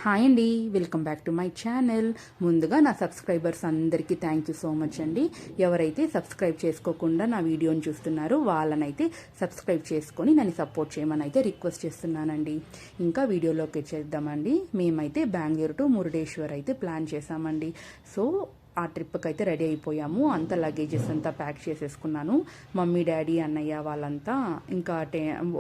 Hi అండి, welcome back to my channel. ముందుగా నా సబ్స్క్రైబర్స్ అందరికీ థ్యాంక్ యూ సో మచ్ అండి. ఎవరైతే సబ్స్క్రైబ్ చేసుకోకుండా నా వీడియోని చూస్తున్నారో వాళ్ళనైతే సబ్స్క్రైబ్ చేసుకొని నన్ను సపోర్ట్ చేయమని అయితే రిక్వెస్ట్ చేస్తున్నానండి. ఇంకా వీడియోలోకి చేద్దామండి. మేమైతే బెంగళూరు టు మురుడేశ్వర్ అయితే ప్లాన్ చేసామండి. సో ఆ ట్రిప్కి అయితే రెడీ అయిపోయాము. అంతా లగేజెస్ అంతా ప్యాక్ చేసేసుకున్నాను. మమ్మీ డాడీ అన్నయ్య వాళ్ళంతా ఇంకా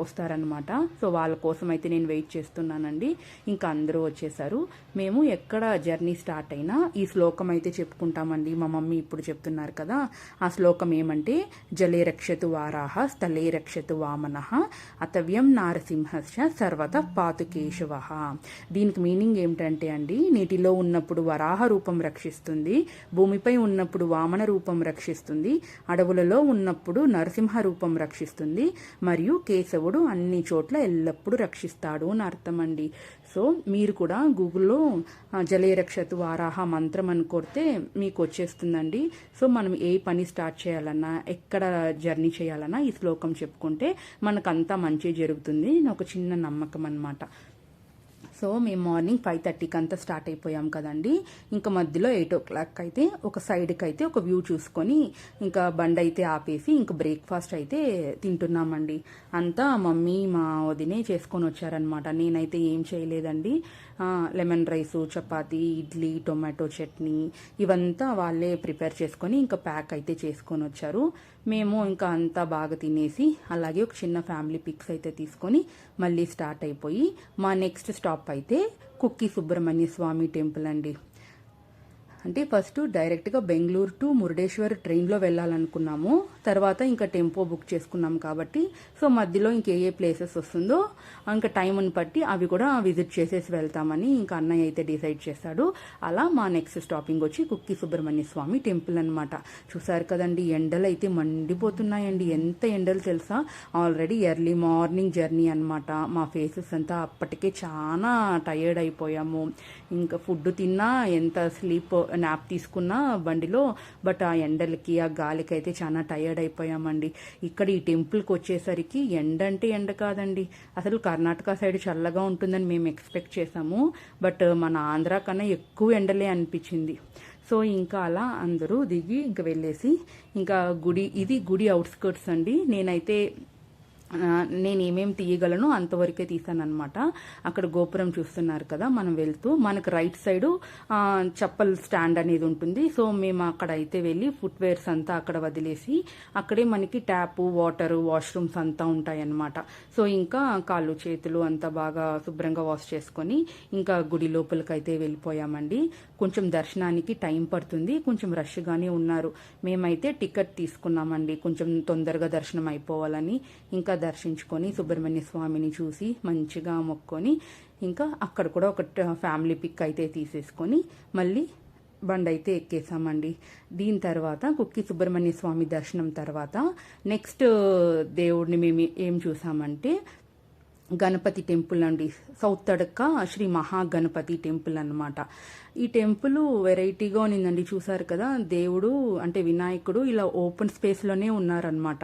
వస్తారనమాట. సో వాళ్ళ కోసం అయితే నేను వెయిట్ చేస్తున్నానండి. ఇంకా అందరూ వచ్చేసారు. మేము ఎక్కడ జర్నీ స్టార్ట్ అయినా ఈ శ్లోకం అయితే చెప్పుకుంటామండి. మా మమ్మీ ఇప్పుడు చెప్తున్నారు కదా, ఆ శ్లోకం ఏమంటే జలే రక్షతు వారాహ స్థలే రక్షతు వామనః అతవ్యం నారసింహశ్చ సర్వత పాతు కేశవ. దీనికి మీనింగ్ ఏమిటంటే అండి, నీటిలో ఉన్నప్పుడు వరాహ రూపం రక్షిస్తుంది, భూమిపై ఉన్నప్పుడు వామన రూపం రక్షిస్తుంది, అడవులలో ఉన్నప్పుడు నరసింహ రూపం రక్షిస్తుంది, మరియు కేశవుడు అన్ని చోట్ల ఎల్లప్పుడూ రక్షిస్తాడు అని అర్థం అండి. సో మీరు కూడా గూగుల్లో జలే రక్షతు వారాహ మంత్రం అని కొడితే మీకు వచ్చేస్తుందండి. సో మనం ఏ పని స్టార్ట్ చేయాలన్నా, ఎక్కడ జర్నీ చేయాలన్నా ఈ శ్లోకం చెప్పుకుంటే మనకంతా మంచి జరుగుతుంది. ఒక చిన్న నమ్మకం అన్నమాట. సో మేము మార్నింగ్ 5:30కి అంతా స్టార్ట్ అయిపోయాం కదండి. ఇంకా మధ్యలో 8 o'clock అయితే ఒక సైడ్కి అయితే ఒక వ్యూ చూసుకొని ఇంకా బండి అయితే ఆపేసి ఇంకా బ్రేక్ఫాస్ట్ అయితే తింటున్నామండి. అంతా మమ్మీ మా వదినే చేసుకొని వచ్చారనమాట. నేనైతే ఏం చేయలేదండి. Lemon rice, chapati, idli, tomato chutney ఇవంతా వాళ్ళే ప్రిపేర్ చేసుకొని ఇంకా ప్యాక్ అయితే చేసుకొని వచ్చారు. మేము ఇంకా అంతా బాగా తినేసి అలాగే ఒక చిన్న ఫ్యామిలీ పిక్స్ అయితే తీసుకొని మళ్ళీ స్టార్ట్ అయిపోయి మా నెక్స్ట్ స్టాప్ అయితే కుక్కి సుబ్రహ్మణ్య స్వామి టెంపుల్ అండి. అంటే ఫస్ట్ డైరెక్ట్గా బెంగళూరు టు మురుడేశ్వర్ ట్రైన్లో వెళ్ళాలనుకున్నాము. తర్వాత ఇంకా టెంపో బుక్ చేసుకున్నాం కాబట్టి సో మధ్యలో ఇంకే ఏ ప్లేసెస్ వస్తుందో ఇంకా టైంని బట్టి అవి కూడా విజిట్ చేసేసి వెళ్తామని ఇంకా అన్నయ్య అయితే డిసైడ్ చేశాడు. అలా మా నెక్స్ట్ స్టాపింగ్ వచ్చి కుక్కి సుబ్రహ్మణ్య స్వామి టెంపుల్ అనమాట. చూసారు కదండి, ఎండలు అయితే మండిపోతున్నాయండి. ఎంత ఎండలు తెలుసా, ఆల్రెడీ ఎర్లీ మార్నింగ్ జర్నీ అనమాట. మా ఫేసెస్ అంతా అప్పటికే చాలా టయర్డ్ అయిపోయాము. ఇంకా ఫుడ్ తిన్నా, ఎంత స్లీప్ నాప్ తీసుకున్నా బండిలో, బట్ ఆ ఎండలకి ఆ గాలికి అయితే చాలా టయర్డ్ అయిపోయామండి. ఇక్కడ ఈ టెంపుల్కి వచ్చేసరికి ఎండ అంటే ఎండ కాదండి, అసలు కర్ణాటక సైడ్ చల్లగా ఉంటుందని మేము ఎక్స్పెక్ట్ చేసాము. బట్ మన ఆంధ్ర కన్నా ఎక్కువ ఎండలే అనిపించింది. సో ఇంకా అలా అందరూ దిగి ఇంకా వెళ్ళేసి ఇంకా ఇది గుడి అవుట్స్కర్ట్స్ అండి. నేను ఏమేమి తీయగలను అంతవరకే తీసాను అనమాట. అక్కడ గోపురం చూస్తున్నారు కదా, మనం వెళ్తూ మనకు రైట్ సైడ్ చప్పల్ స్టాండ్ అనేది ఉంటుంది. సో మేము అక్కడ అయితే వెళ్ళి ఫుట్వేర్స్ అంతా అక్కడ వదిలేసి అక్కడే మనకి ట్యాప్, వాటర్, వాష్రూమ్స్ అంతా ఉంటాయి అన్నమాట. సో ఇంకా కాళ్ళు చేతులు అంతా బాగా శుభ్రంగా వాష్ చేసుకొని ఇంకా గుడి లోపలికి అయితే వెళ్ళిపోయామండి. కొంచెం దర్శనానికి టైం పడుతుంది, కొంచెం రష్గానే ఉన్నారు. మేమైతే టికెట్ తీసుకున్నామండి, కొంచెం తొందరగా దర్శనం అయిపోవాలని. ఇంకా దర్శించుకొని సుబ్రహ్మణ్య స్వామిని చూసి మంచిగా మొక్కొని ఇంకా అక్కడ కూడా ఒక ఫ్యామిలీ పిక్ అయితే తీసేసుకొని మళ్ళీ బండి అయితే ఎక్కేసామండి. దీని తర్వాత కుక్కి సుబ్రహ్మణ్య స్వామి దర్శనం తర్వాత నెక్స్ట్ దేవుడిని మేము ఏం చూసామంటే గణపతి టెంపుల్ అండి. సౌత్ తడక శ్రీ మహాగణపతి టెంపుల్ అనమాట. ఈ టెంపుల్ వెరైటీగా ఉన్నిందండి. చూసారు కదా, దేవుడు అంటే వినాయకుడు ఇలా ఓపెన్ స్పేస్లోనే ఉన్నారనమాట.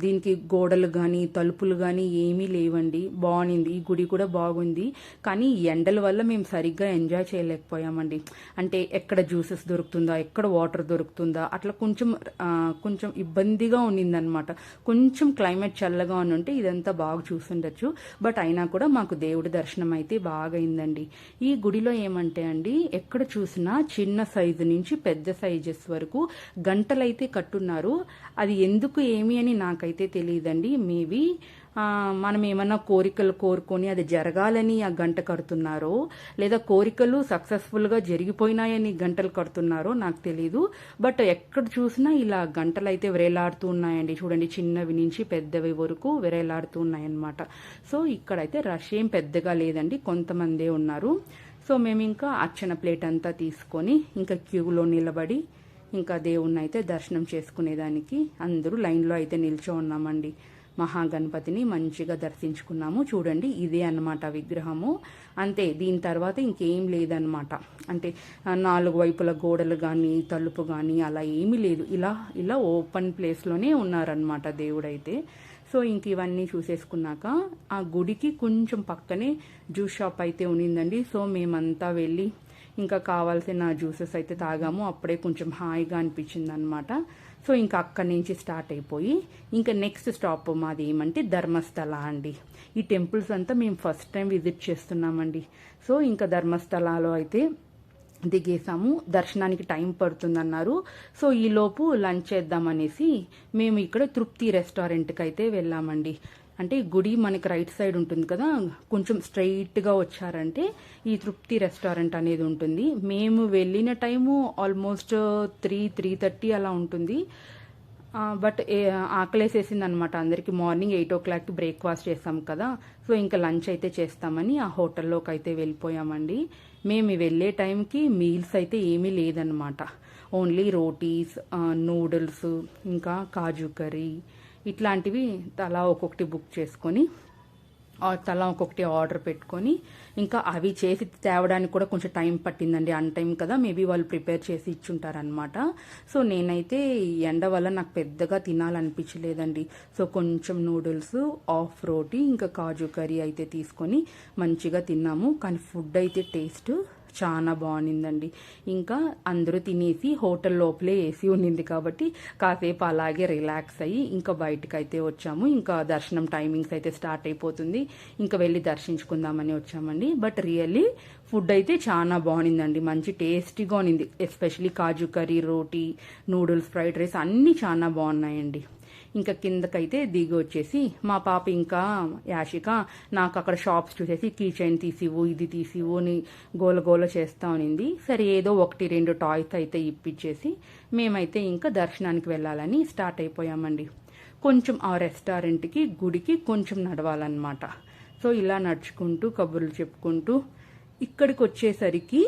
దీనికి గోడలు కానీ తలుపులు కానీ ఏమీ లేవండి. బాగుంది, ఈ గుడి కూడా బాగుంది. కానీ ఎండల వల్ల మేము సరిగ్గా ఎంజాయ్ చేయలేకపోయామండి. అంటే ఎక్కడ జ్యూసెస్ దొరుకుతుందా, ఎక్కడ వాటర్ దొరుకుతుందా, అట్లా కొంచెం ఇబ్బందిగా ఉన్నిందనమాట. కొంచెం క్లైమేట్ చల్లగా ఉంటే ఇదంతా బాగా చూసుండొచ్చు. బట్ అయినా కూడా మాకు దేవుడి దర్శనం అయితే బాగా అయిందండి. ఈ గుడిలో ఏమంటే అండి, ఎక్కడ చూసినా చిన్న సైజు నుంచి పెద్ద సైజెస్ వరకు గంటలైతే కట్టున్నారు. అది ఎందుకు ఏమి అని నాకైతే తెలియదండి. మేబీ మనం ఏమన్నా కోరికలు కోరుకొని అది జరగాలని ఆ గంట కడుతున్నారో, లేదా కోరికలు సక్సెస్ఫుల్గా జరిగిపోయినాయని గంటలు కడుతున్నారో నాకు తెలీదు. బట్ ఎక్కడ చూసినా ఇలా గంటలు అయితే వేలాడుతూ ఉన్నాయండి. చూడండి, చిన్నవి నుంచి పెద్దవి వరకు వేలాడుతూ ఉన్నాయన్నమాట. సో ఇక్కడైతే రష్ ఏం పెద్దగా లేదండి, కొంతమందే ఉన్నారు. సో మేము ఇంకా అర్చన ప్లేట్ అంతా తీసుకొని ఇంకా క్యూలో నిలబడి ఇంకా దేవుణ్ణి అయితే దర్శనం చేసుకునేదానికి అందరూ లైన్లో అయితే నిల్చో ఉన్నామండి. మహాగణపతిని మంచిగా దర్శించుకున్నాము. చూడండి, ఇదే అన్నమాట విగ్రహము. అంతే, దీని తర్వాత ఇంకేం లేదనమాట. అంటే 4 వైపుల గోడలు కానీ తలుపు కానీ అలా ఏమీ లేదు. ఇలా ఓపెన్ ప్లేస్లోనే ఉన్నారనమాట దేవుడైతే. సో ఇంక ఇవన్నీ చూసేసుకున్నాక ఆ గుడికి కొంచెం పక్కనే జ్యూస్ షాప్ అయితే ఉన్నిందండి. సో మేమంతా వెళ్ళి ఇంకా కావాల్సిన జ్యూసెస్ అయితే తాగాము. అప్పుడే కొంచెం హాయిగా అనిపించింది అనమాట. సో ఇంకా అక్కడి నుంచి స్టార్ట్ అయిపోయి ఇంకా నెక్స్ట్ స్టాప్ మాది ఏమంటే ధర్మస్థల అండి. ఈ టెంపుల్స్ అంతా మేము ఫస్ట్ టైం విజిట్ చేస్తున్నామండి. సో ఇంకా ధర్మస్థలాలో అయితే దిగేసాము. దర్శనానికి టైం పడుతుందన్నారు. సో ఈలోపు లంచ్ చేద్దామనేసి మేము ఇక్కడ తృప్తి రెస్టారెంట్కి అయితే వెళ్ళామండి. అంటే గుడి మనకి రైట్ సైడ్ ఉంటుంది కదా, కొంచెం స్ట్రైట్గా వచ్చారంటే ఈ తృప్తి రెస్టారెంట్ అనేది ఉంటుంది. మేము వెళ్ళిన టైము ఆల్మోస్ట్ 3:30 అలా ఉంటుంది. బట్ ఆకలేసేసింది అనమాట అందరికి. మార్నింగ్ 8 o'clock బ్రేక్ఫాస్ట్ చేస్తాం కదా, సో ఇంకా లంచ్ అయితే చేస్తామని ఆ హోటల్లోకి అయితే వెళ్ళిపోయామండి. మేము వెళ్ళే టైంకి మీల్స్ అయితే ఏమీ లేదనమాట. ఓన్లీ రోటీస్, నూడిల్స్, ఇంకా కాజు కర్రీ ఇట్లాంటివి తలా ఒక్కొక్కటి బుక్ చేసుకొని తలా ఒక్కొక్కటి ఆర్డర్ పెట్టుకొని ఇంకా అవి చేసి తేవడానికి కూడా కొంచెం టైం పట్టిందండి. అన్ టైం కదా, మేబీ వాళ్ళు ప్రిపేర్ చేసి ఇచ్చుంటారనమాట. సో నేనైతే ఎండ వల్ల నాకు పెద్దగా తినాలనిపించలేదండి. సో కొంచెం నూడిల్స్, హాఫ్ రోటీ, ఇంకా కాజు కర్రీ అయితే తీసుకొని మంచిగా తిన్నాము. కానీ ఫుడ్ అయితే టేస్ట్ చాలా బాగుండిందండి. ఇంకా అందరూ తినేసి హోటల్ లోపలే ఏసీ ఉన్నింది కాబట్టి కాసేపు అలాగే రిలాక్స్ అయ్యి ఇంకా బయటకు అయితే వచ్చాము. ఇంకా దర్శనం టైమింగ్స్ అయితే స్టార్ట్ అయిపోతుంది, ఇంకా వెళ్ళి దర్శించుకుందామని వచ్చామండి. బట్ రియల్లీ ఫుడ్ అయితే చాలా బాగుండిందండి, మంచి టేస్టీగా ఉన్నింది. ఎస్పెషలీ కాజు కర్రీ, రోటీ, నూడిల్స్, ఫ్రైడ్ రైస్ అన్నీ చాలా బాగున్నాయండి. ఇంకా కిందకైతే దిగి వచ్చేసి మా పాప ఇంకా యాషిక నాకు అక్కడ షాప్స్ చూసేసి కీ చైన్ తీసివు, ఇది తీసివు అని గోల చేస్తా ఉన్నింది. సరే ఏదో 1-2 టాయ్స్ అయితే ఇప్పించేసి మేమైతే ఇంకా దర్శనానికి వెళ్ళాలని స్టార్ట్ అయిపోయామండి. కొంచెం ఆ రెస్టారెంట్కి గుడికి కొంచెం నడవాలన్నమాట. సో ఇలా నడుచుకుంటూ కబుర్లు చెప్పుకుంటూ ఇక్కడికి వచ్చేసరికి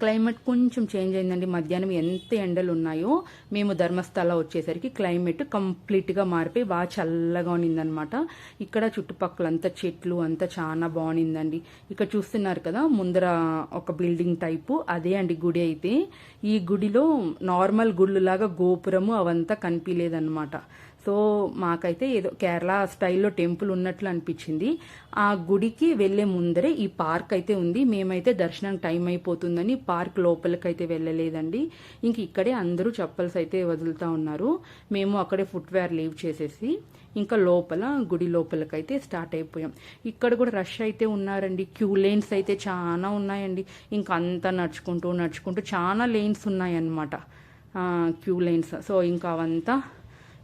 క్లైమేట్ కొంచెం చేంజ్ అయిందండి. మధ్యాహ్నం ఎంత ఎండలు ఉన్నాయో మేము ధర్మస్థల వచ్చేసరికి క్లైమేట్ కంప్లీట్గా మారిపోయి బాగా చల్లగా ఉన్నిందనమాట. ఇక్కడ చుట్టుపక్కలంతా చెట్లు అంతా చాలా బాగుండిందండి. ఇక్కడ చూస్తున్నారు కదా ముందర ఒక బిల్డింగ్ టైపు, అదే అండి గుడి అయితే. ఈ గుడిలో నార్మల్ గుళ్ళలాగా గోపురము అవంతా కనిపించలేదన్నమాట. సో మాకైతే ఏదో కేరళ స్టైల్లో టెంపుల్ ఉన్నట్లు అనిపించింది. ఆ గుడికి వెళ్లే ముందరే ఈ పార్క్ అయితే ఉంది. మేమైతే దర్శనానికి టైం అయిపోతుందని పార్క్ లోపలికైతే వెళ్ళలేదండి. ఇంక ఇక్కడే అందరూ చెప్పల్స్ అయితే వదులుతా ఉన్నారు. మేము అక్కడే ఫుట్వేర్ లీవ్ చేసేసి ఇంకా లోపల గుడి లోపలికైతే స్టార్ట్ అయిపోయాం. ఇక్కడ కూడా రష్ అయితే ఉన్నారండి. క్యూ లేన్స్ అయితే చాలా ఉన్నాయండి. ఇంకా అంతా నడుచుకుంటూ చాలా లేన్స్ ఉన్నాయన్నమాట, క్యూ లేన్స్. సో ఇంకా అవంతా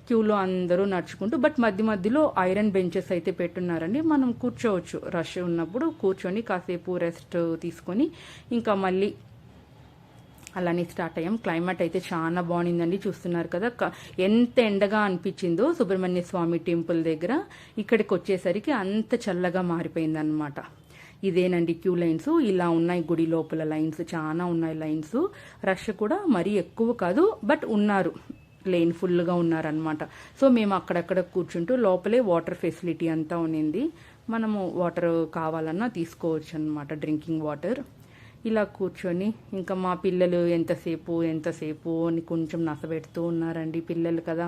క్యూలో అందరూ నడుచుకుంటూ, బట్ మధ్యలో ఐరన్ బెంచెస్ అయితే పెట్టున్నారండి. మనం కూర్చోవచ్చు, రష్ ఉన్నప్పుడు కూర్చొని కాసేపు రెస్ట్ తీసుకొని ఇంకా మళ్ళీ అలానే స్టార్ట్ అయ్యాం. క్లైమేట్ అయితే చాలా బాగుండిందండి. చూస్తున్నారు కదా ఎంత ఎండగా అనిపించిందో సుబ్రహ్మణ్య స్వామి టెంపుల్ దగ్గర. ఇక్కడికి వచ్చేసరికి అంత చల్లగా మారిపోయింది అనమాట. ఇదేనండి క్యూ లైన్స్. ఇలా ఉన్నాయి గుడి లోపల లైన్స్, చాలా ఉన్నాయి లైన్స్. రష్ కూడా మరీ ఎక్కువ కాదు, బట్ ఉన్నారు, లేన్ ఫుల్గా ఉన్నారనమాట. సో మేము అక్కడక్కడ కూర్చుంటూ లోపలే వాటర్ ఫెసిలిటీ అంతా ఉన్నింది. మనము వాటర్ కావాలన్నా తీసుకోవచ్చు అనమాట, డ్రింకింగ్ వాటర్. ఇలా కూర్చొని ఇంకా మా పిల్లలు ఎంతసేపు అని కొంచెం నసబెడుతూ ఉన్నారండి. పిల్లలు కదా,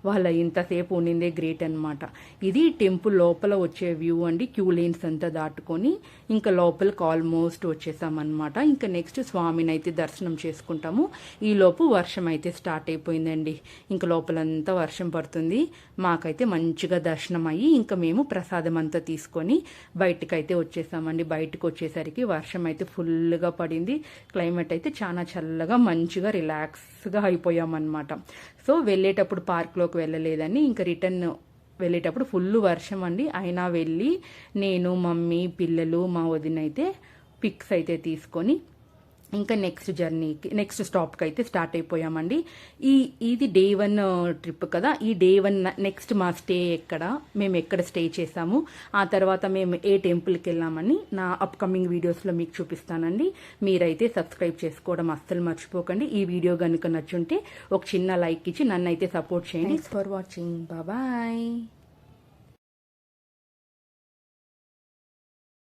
వాళ్ళ ఇంతసేపు ఉండిందే గ్రేట్ అనమాట. ఇది టెంపుల్ లోపల వచ్చే వ్యూ అండి. క్యూ లేన్స్ అంతా దాటుకొని ఇంకా లోపలికి ఆల్మోస్ట్ వచ్చేసామన్నమాట. ఇంకా నెక్స్ట్ స్వామిని అయితే దర్శనం చేసుకుంటాము. ఈలోపు వర్షం అయితే స్టార్ట్ అయిపోయిందండి. ఇంకా లోపలంతా వర్షం పడుతుంది. మాకైతే మంచిగా దర్శనం అయ్యి ఇంకా మేము ప్రసాదం అంతా తీసుకొని బయటకైతే వచ్చేసామండి. బయటకు వచ్చేసరికి వర్షం అయితే ఫుల్గా పడింది. క్లైమేట్ అయితే చాలా చల్లగా మంచిగా రిలాక్స్గా అయిపోయామన్నమాట. సో వెళ్ళేటప్పుడు పార్క్లోకి వెళ్ళలేదని ఇంకా రిటర్న్ వెళ్ళేటప్పుడు ఫుల్ వర్షం అండి. అయినా వెళ్ళి నేను, మమ్మీ, పిల్లలు, మా వదిన అయితే పిక్స్ అయితే తీసుకొని ఇంకా నెక్స్ట్ స్టాప్కి అయితే స్టార్ట్ అయిపోయామండి. ఇది Day 1 ట్రిప్ కదా. ఈ Day 1 నెక్స్ట్ మా స్టే మేము ఎక్కడ స్టే చేసాము, ఆ తర్వాత మేము ఏ టెంపుల్కి వెళ్ళామని నా అప్కమింగ్ వీడియోస్లో మీకు చూపిస్తానండి. మీరైతే సబ్స్క్రైబ్ చేసుకోవడం అస్సలు మర్చిపోకండి. ఈ వీడియో కనుక నచ్చుంటే ఒక చిన్న లైక్ ఇచ్చి నన్ను అయితే సపోర్ట్ చేయండి. Thanks for watching. బాయ్.